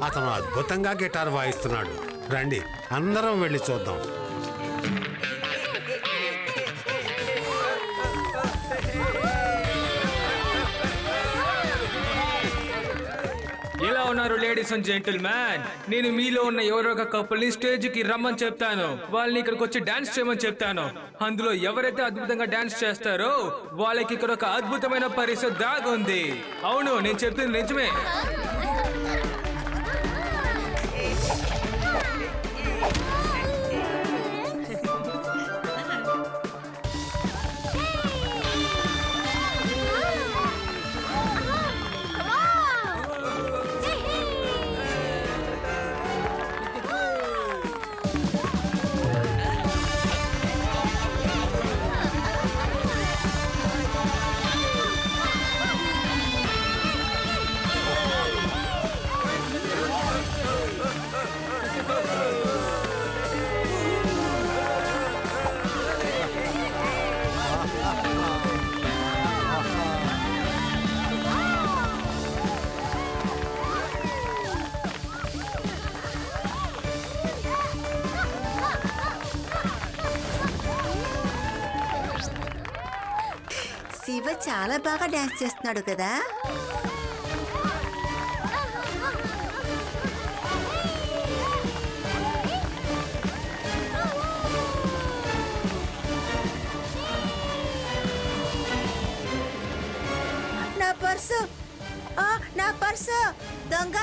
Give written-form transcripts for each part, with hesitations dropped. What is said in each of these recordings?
అతను అద్భుతంగా గిటార్ వాయిస్తున్నాడు. రండి అందరం వెళ్ళి చూద్దాం. ఎలా ఉన్నారు లేడీస్ అండ్ జెంటిల్మెన్? నేను మీలో ఉన్న ఎవరో ఒక కపుల్ ని స్టేజ్ కి రమ్మని చెప్తాను. వాళ్ళని ఇక్కడికి వచ్చి డాన్స్ చేయమని చెప్తాను. అందులో ఎవరైతే అద్భుతంగా డాన్స్ చేస్తారో వాళ్ళకి ఇక్కడ ఒక అద్భుతమైన పరిస్థితి దాగుంది. అవును, నేను చెప్తుంది నిజమే. శివ చాలా బాగా డాన్స్ చేస్తున్నాడు కదా. నా పర్సు, నా పర్సు! దొంగ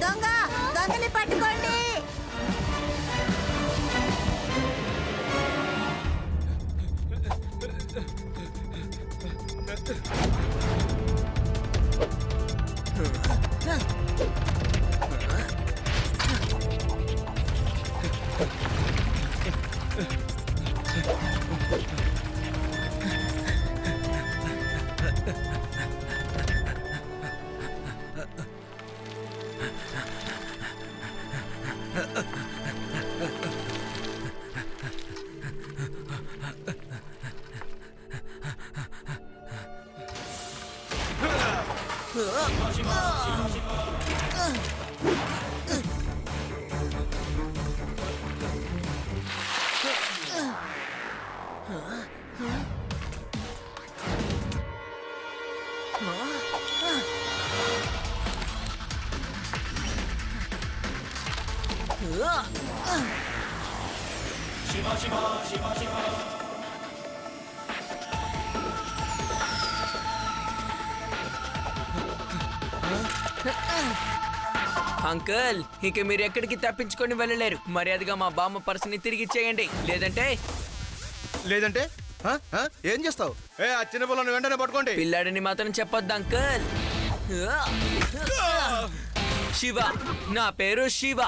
దొంగ దొంగని పట్టుకోండి. అంకుల్, ఇక మీరు ఎక్కడికి తప్పించుకొని వెళ్ళలేరు. మర్యాదగా మా బామ్మ పర్సుని తిరిగి ఇచ్చేయండి. లేదంటే లేదంటే ఏం చేస్తావు? ఆ చిన్న పిల్లని వెంటనే పట్టుకోండి. పిల్లాడిని మాత్రం చెప్పొద్దు అంకుల్. శివ, నా పేరు శివ.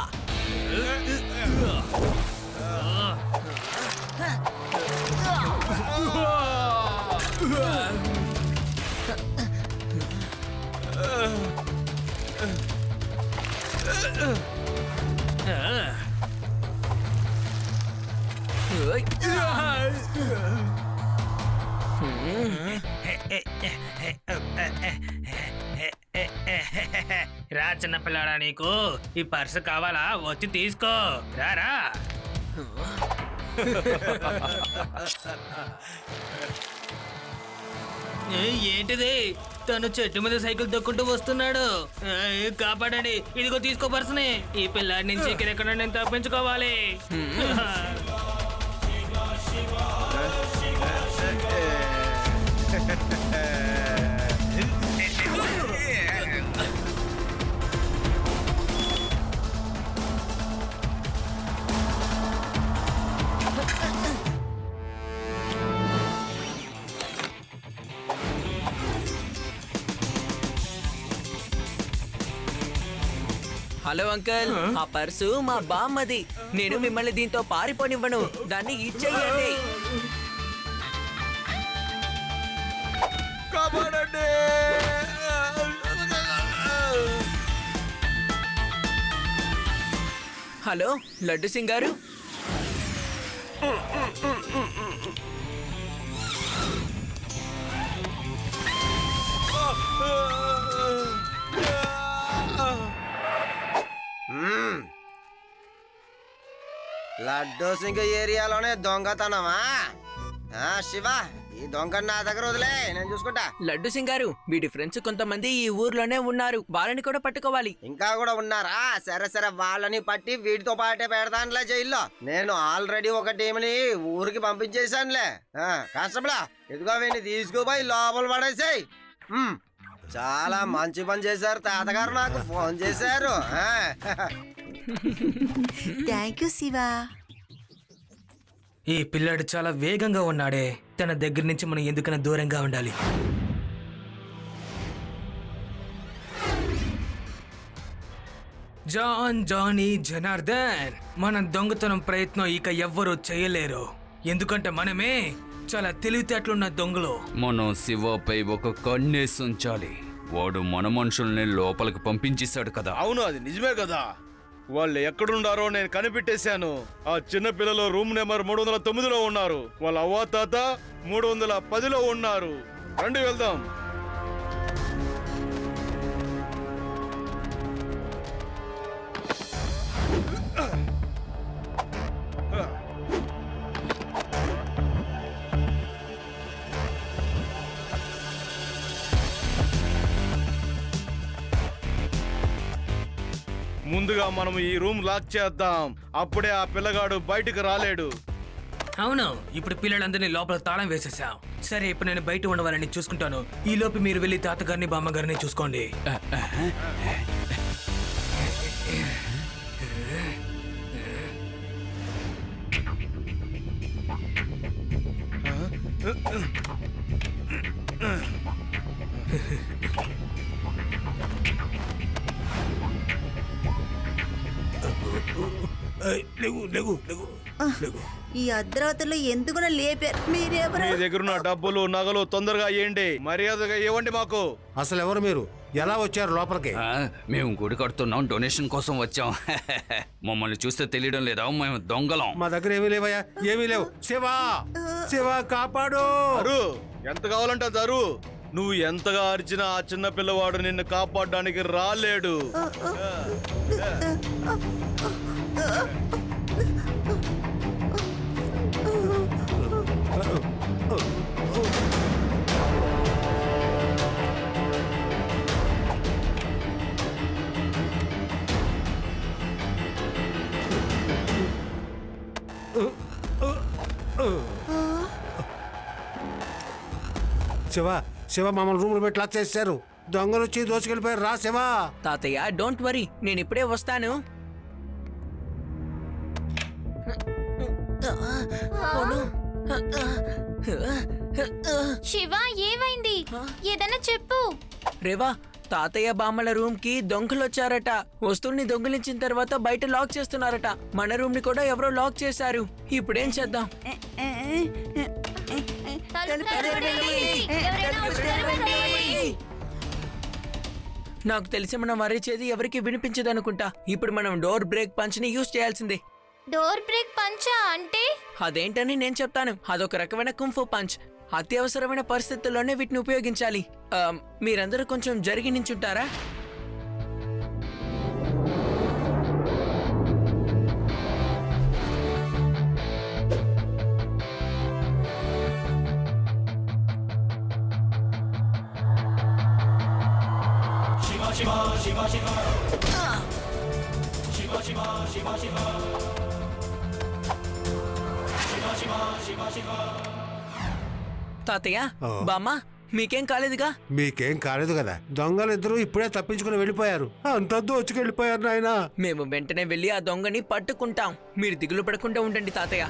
రా చిన్న పిల్లాడా, నీకు ఈ పర్సు కావాలా? వచ్చి తీసుకో, రారా. ఏంటిది? తను చెట్టు మీద సైకిల్ దొక్కుంటూ వస్తున్నాడు. కాపాడండి, ఇదిగో తీసుకో పర్సుని. ఈ పిల్లాడి నుంచి ఎక్కడెక్కడ నేను తప్పించుకోవాలి. హలో అంకుల్, ఆ పర్సు మా బామ్మది. నేను మిమ్మల్ని దీంతో పారిపోనివ్వను. దాన్ని ఇచ్చేయండి. కాపాడండి. హలో లడ్డు సింగ్ గారు. లడ్డూ సింగ్ ఏరియాలోనే దొంగతనమా? శివ, ఈ దొంగ నా దగ్గర వదిలే, నేను చూసుకుంటా. లడ్డు సింగ్ గారు, వీడి ఫ్రెండ్స్ కొంతమంది ఈ ఊర్లోనే ఉన్నారు, వాళ్ళని కూడా పట్టుకోవాలి. ఇంకా కూడా ఉన్నారా? సరే సరే, వాళ్ళని పట్టి వీటితో పాటే పెడతానులే జైల్లో. నేను ఆల్రెడీ ఒక టీంని ఊరికి పంపించేశానులే. కానిస్టేబుల్, ఎదుగో వీడిని తీసుకుపోయి లోపల పడేసాయి. చాలా మంచి పని చేశారు తాతగారు, నాకు ఫోన్ చేశారు. Thank you Shiva. ఈ పిల్లాడు చాలా వేగంగా ఉన్నాడే, తన దగ్గర నుంచి మనం ఎందుకైనా దూరంగా ఉండాలి. జానీ జనార్దన్, మన దొంగతనం ప్రయత్నం ఇక ఎవ్వరూ చేయలేరు, ఎందుకంటే మనమే చాలా తెలివితేటలున్న దొంగలు. మనం శివపై ఒక కన్నేసి ఉంచాలి. వాడు మన మనుషుల్ని లోపలికి పంపించేశాడు కదా. అవును, అది నిజమే కదా. వాళ్ళు ఎక్కడున్నారో నేను కనిపెట్టేశాను. ఆ చిన్న పిల్లలు రూమ్ నెంబర్ 309లో ఉన్నారు. వాళ్ళ అవ్వ తాత 310లో ఉన్నారు. రండి వెళ్దాం. ముందుగా మనం ఈ రూమ్ లాక్ చేద్దాం. అప్పుడే ఆ పిల్లగాడు బయటకు రాలేడు. అవును, ఇప్పుడు పిల్లలందరినీ లోపల తాళం వేసేసాం. సరే, ఇప్పుడు నేను బయట ఉన్న వాళ్ళని చూసుకుంటాను. ఈ లోపు మీరు వెళ్ళి తాతగారిని బామ్మగారిని చూసుకోండి. ఈ అర్ధరాత్రులు ఎందుకు లేపారు? మీరెవరు? మీ దగ్గరున్న డబ్బులు నగలు తొందరగా ఇవ్వండి. మర్యాదగా ఇవ్వండి మాకు. అసలు ఎవరు మీరు? ఎలా వచ్చారు లోపలికి? మేము గుడి కడుతున్నాం, డొనేషన్ కోసం వచ్చాం. మమ్మల్ని చూస్తే తెలియడం లేదా? మేము దొంగలం. మా దగ్గర ఏమీ లేవయ్యా, ఏమీ లేవు. శివా, శివా కాపాడు. అరు, ఎంత కావాలంటే దరు. నువ్వు ఎంతగా అరిచినా ఆ చిన్న పిల్లవాడు నిన్ను కాపాడడానికి రాలేడు. శివ, శివ, మమ్మల్ని రూమ్ లో పెట్టి లాక్ చేశారు. దొంగలు వచ్చి దోచుకెళ్ళిపోయారు. రా శివ. తాతయ్య, డోంట్ వరీ, నేను ఇప్పుడే వస్తాను. శివ, ఏమైంది? ఏదైనా చెప్పు. రేవా, తాతయ్య బామ్మల రూమ్ కి దొంగలు వచ్చారట. వస్తువుల్ని దొంగిలించిన తర్వాత బయట లాక్ చేస్తున్నారట. మన రూమ్ ని కూడా ఎవరో లాక్ చేశారు. ఇప్పుడేం చేద్దాం? నాకు తెలిసి మనం అరిచేది ఎవరికి వినిపించదనుకుంటా. ఇప్పుడు మనం డోర్ బ్రేక్ పంచ్ ని యూజ్ చేయాల్సిందే. డోర్ బ్రేక్ పంచా అంటే? అదేంటని నేను చెప్తాను. అదొక రకమైన కుంఫు పంచ్. అత్యవసరమైన పరిస్థితుల్లోనే వీటిని ఉపయోగించాలి. మీరందరూ కొంచెం జరిగి నించుంటారా? తాతయ్య, బామ్మ, మీకేం కాలేదుగా? మీకేం కాలేదు కదా. దొంగలు ఇద్దరు ఇప్పుడే తప్పించుకుని వెళ్ళిపోయారు. అంతా దోచుకెళ్ళిపోయారు నాయనా. మేము వెంటనే వెళ్ళి ఆ దొంగని పట్టుకుంటాం. మీరు దిగులు పడకుండా ఉండండి తాతయ్య.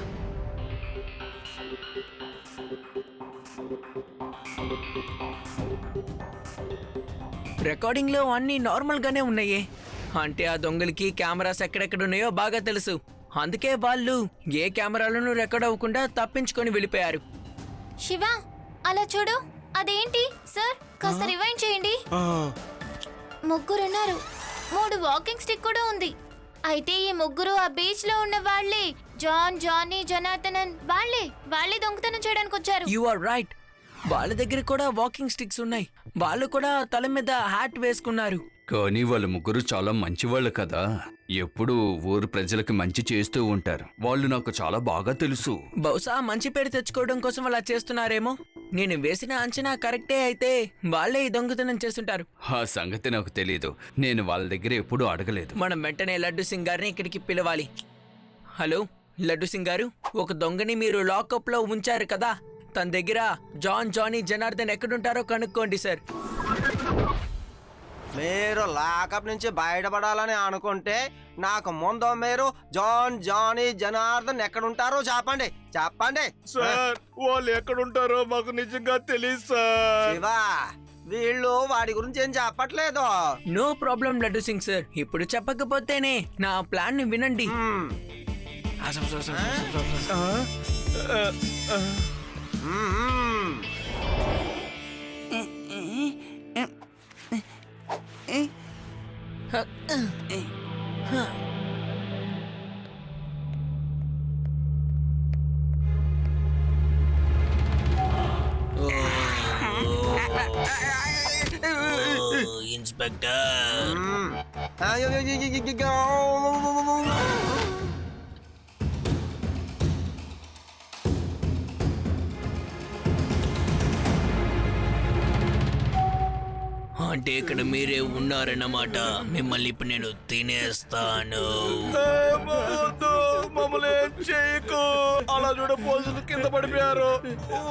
రికార్డింగ్ లో అన్ని నార్మల్ గానే ఉన్నాయే. అంటే ఆ దొంగలకి కెమెరాస్ ఎక్కడెక్కడున్నాయో బాగా తెలుసు. అందుకే వాళ్ళు ఏ కెమెరాలను రికార్డ్ అవ్వకుండా తప్పించుకొని వెళ్ళిపోయారు. శివ, అలా చూడు. అదేంటి సార్? కాస్త రివైండ్ చేయండి. ముగ్గురున్నారు. 3 వాకింగ్ స్టిక్ కూడా ఉంది. అయితే ఈ ముగ్గురు ఆ బీచ్ లో ఉన్న వాళ్ళే. జానీ, జనార్దనన్ వాళ్ళే దొంగతనం చేయడానికి వచ్చారు. You are right. వాళ్ళ దగ్గర కూడా వాకింగ్ స్టిక్స్ ఉన్నాయి. వాళ్ళు కూడా తల మీద హ్యాట్ వేసుకున్నారు. కానీ వాళ్ళ ముగ్గురు చాలా మంచివాళ్ళు కదా. ఎప్పుడూ ఊరు ప్రజలకు మంచి చేస్తూ ఉంటారు. వాళ్ళు నాకు చాలా బాగా తెలుసు. బహుశా మంచి పేరు తెచ్చుకోవడం కోసం అలా చేస్తున్నారేమో. నేను వేసిన అంచనా కరెక్టే అయితే వాళ్ళే ఈ దొంగతనం చేస్తుంటారు. ఆ సంగతి నాకు తెలీదు. నేను వాళ్ళ దగ్గర ఎప్పుడూ అడగలేదు. మనం వెంటనే లడ్డు సింగ్ గారిని ఇక్కడికి పిలవాలి. హలో లడ్డు సింగ్ గారు, ఒక దొంగని మీరు లాకప్ లో ఉంచారు కదా, తన దగ్గర జానీ జనార్దన్ ఎక్కడుంటారో కనుక్కోండి సార్. మీరు లాకప్ నుంచి బయటపడాలని అనుకుంటే నాకు ముందు మీరు జానీ జనార్దన్ ఎక్కడుంటారో చెప్పండి. సార్ వాళ్ళు ఎక్కడుంటారో మాకు నిజంగా తెలియదు సార్. శివా, వీళ్ళు వాడి గురించి ఏం చెప్పట్లేదు. No problem Laddu Singh sir, ఇప్పుడు చెప్పకపోతేనే నా ప్లాన్ ని వినండి. ఇన్స్పెక్టర్, అంటే ఇక్కడ మీరే ఉన్నారన్నమాట. మిమ్మల్ని ఇప్పుడు నేను తినేస్తాను. మమ్మల్ని ఏం చేయకు. అలా చూడ పోలీసులు కింద పడిపోయారు.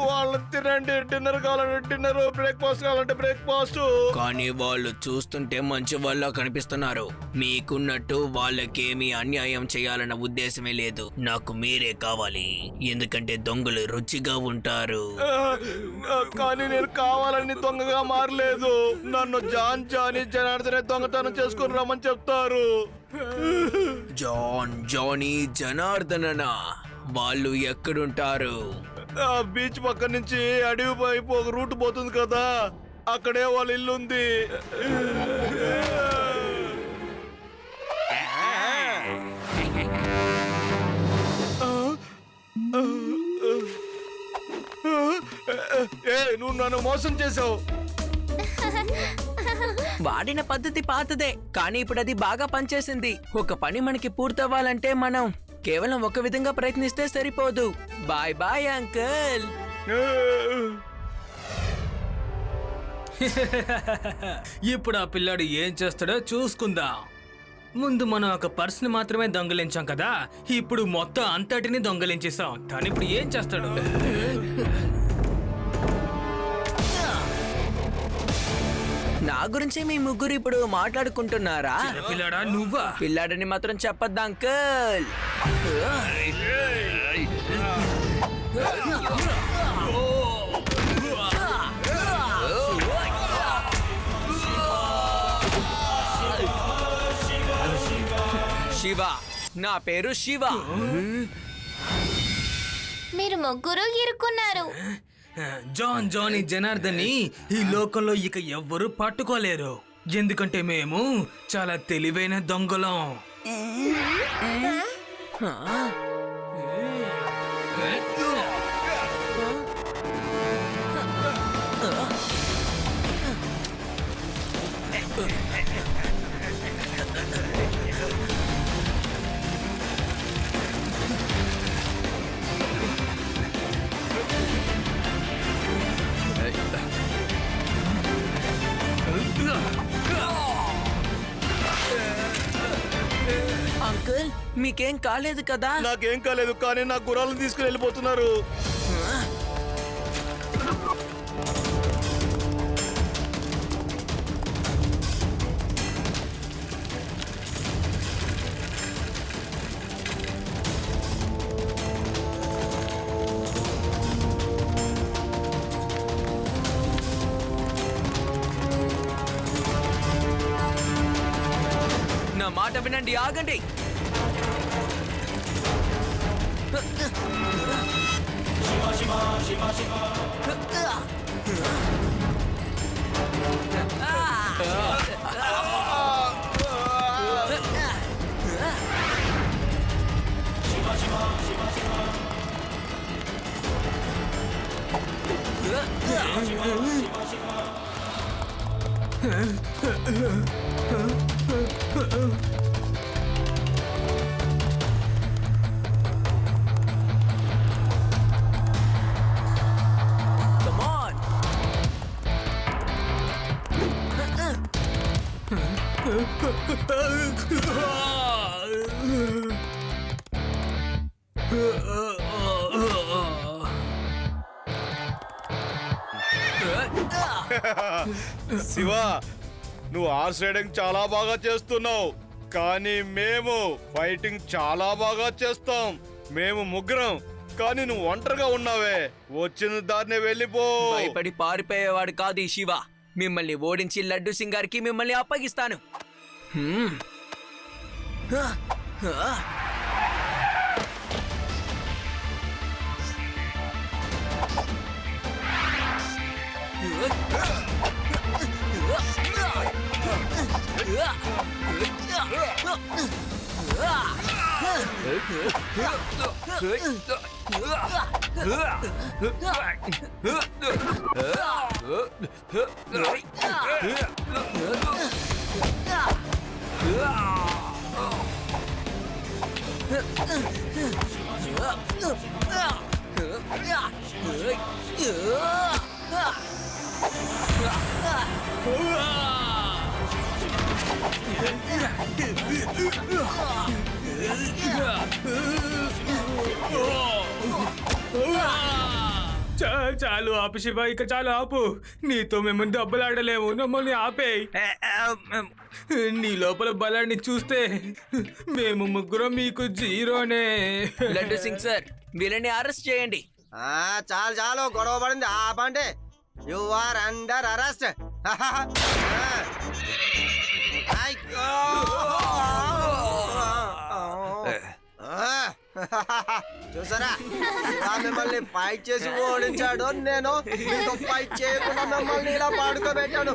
వాళ్ళని తినండి. డిన్నర్ కావాలంటే డిన్నర్, బ్రేక్ఫాస్ట్ కావాలంటే బ్రేక్ఫాస్ట్. కానీ వాళ్ళు చూస్తుంటే మంచి వాళ్ళ కనిపిస్తున్నారు. మీకున్నట్టు వాళ్ళకేమీ అన్యాయం చేయాలన్న ఉద్దేశమే లేదు. నాకు మీరే కావాలి, ఎందుకంటే దొంగలు రుచిగా ఉంటారు. కానీ నేను కావాలని దొంగగా మారలేదు. నన్ను జానీ జనార్దనే దొంగతనం చేసుకుని రమ్మని చెప్తారు. జానీ జనార్దననా? వాళ్ళు ఎక్కడుంటారు? బీచ్ పక్క నుంచి అడవి వైపు ఒక రూట్ పోతుంది కదా, అక్కడే వాళ్ళ ఇల్లు ఉంది. నువ్వు నన్ను మోసం చేసావు. వాడిన పద్ధతి పాతదే, కానీ ఇప్పుడు అది బాగా పనిచేసింది. ఒక పని మనకి పూర్తవ్వాలంటే మనం కేవలం ఒక విధంగా ప్రయత్నిస్తే సరిపోదు. Bye bye uncle. ఇప్పుడు ఆ పిల్లాడు ఏం చేస్తాడో చూసుకుందాం. ముందు మనం ఒక పర్స్ ని మాత్రమే దొంగలించాం కదా, ఇప్పుడు మొత్తం అంతటిని దొంగలించేసాం. తను ఇప్పుడు ఏం చేస్తాడు? నా గురించి మీ ముగ్గురు ఇప్పుడు మాట్లాడుకుంటున్నారా? పిల్లాడా నువ్వా? పిల్లాడని మాత్రం చెప్పొద్దు అంకుల్. శివ, నా పేరు శివ. మీరు ముగ్గురు ఇరుక్కున్నారు. జానీ జనార్దన్ని ఈ లోకంలో ఇక ఎవ్వరూ పట్టుకోలేరు, ఎందుకంటే మేము చాలా తెలివైన దొంగలం. అంకుల్, మీకేం కాలేదు కదా? నాకేం కాలేదు, కానీ నా గుర్రాలను తీసుకుని వెళ్ళిపోతున్నారు. నా మాట వినండి, ఆగండి. శివ, నువ్వు హార్స్ రైడింగ్ చాలా బాగా చేస్తున్నావు, కానీ మేము ఫైటింగ్ చాలా బాగా చేస్తాం. మేము ముగ్గురం, కానీ నువ్వు ఒంటరిగా ఉన్నావే. వచ్చిన దారినే వెళ్ళిపో. భయపడి పారిపోయేవాడు కాదు ఈ శివ. మిమ్మల్ని ఓడించి లడ్డు సింగారికి మిమ్మల్ని అప్పగిస్తాను. చాలు ఆపు శివ, ఇక చాలు ఆపు. నీతో మేము దెబ్బలాడలేము, మమ్మల్ని ఆపేయ్. నీ లోపల బలాన్ని చూస్తే మేము ముగ్గురం మీకు జీరోనే. లడ్డు సింగ్ సార్, వీళ్ళని అరెస్ట్ చేయండి. చాలు చాలు, గొడవ పడింది ఆపండి. You are under arrest. చూసారా, ఇలా మిమ్మల్ని ఫైట్ చేసి ఓడించాడు. నేను మీతో ఫైట్ చేయకుండా మిమ్మల్ని ఇలా పాడుకోబెట్టాడు.